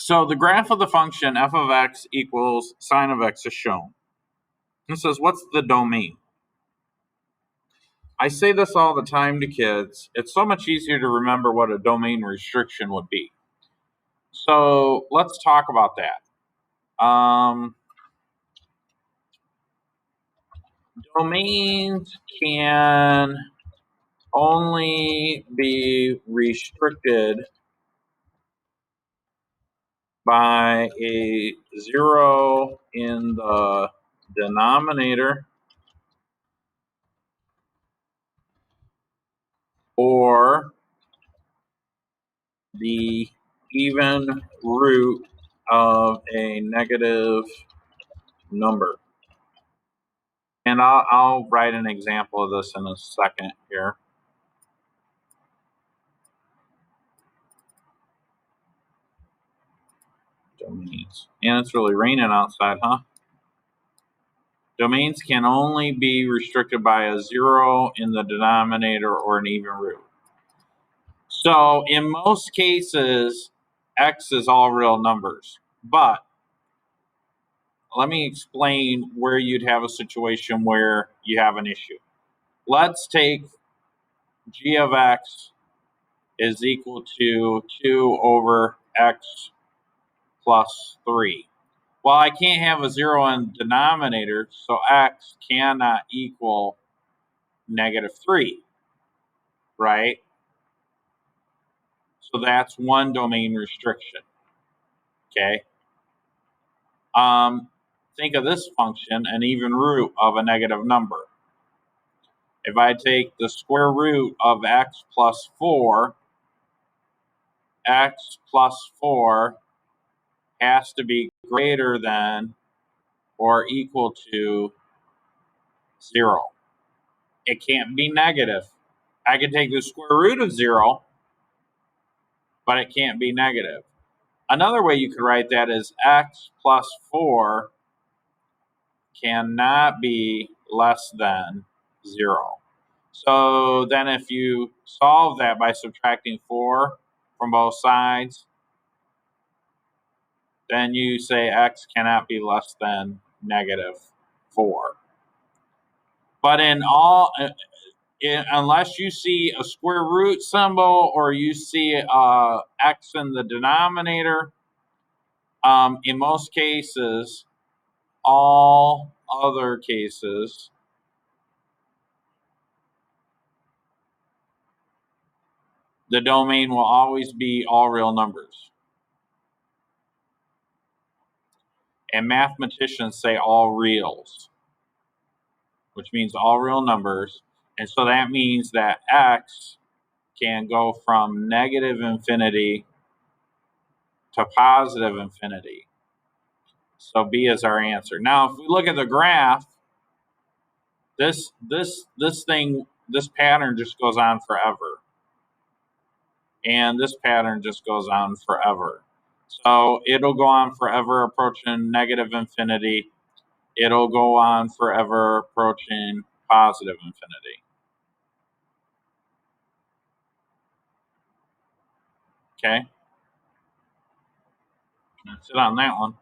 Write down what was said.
So the graph of the function f of x equals sine of x is shown. It says, what's the domain? I say this all the time to kids. It's so much easier to remember what a domain restriction would be. So let's talk about that. Domains can only be restricted by a 0 in the denominator or the even root of a negative number. And I'll write an example of this in a second here. Domains. And it's really raining outside, huh? Domains can only be restricted by a 0 in the denominator or an even root. So in most cases, x is all real numbers. But let me explain where you'd have a situation where you have an issue. Let's take g of x is equal to 2 over x plus 3. Well, I can't have a 0 in the denominator, so x cannot equal negative 3, right? So that's one domain restriction, okay? Think of this function, an even root of a negative number. If I take the square root of x plus 4, x plus 4 has to be greater than or equal to 0. It can't be negative. I can take the square root of 0, but it can't be negative. Another way you could write that is x plus 4 cannot be less than 0. So then if you solve that by subtracting 4 from both sides, then you say x cannot be less than negative 4. But unless you see a square root symbol or you see x in the denominator, in most cases, all other cases, the domain will always be all real numbers. And mathematicians say all reals, which means all real numbers. And so that means that x can go from negative infinity to positive infinity. So B is our answer. Now, if we look at the graph, this pattern just goes on forever. And this pattern just goes on forever. So it'll go on forever approaching negative infinity. It'll go on forever approaching positive infinity. Okay? That's it on that one.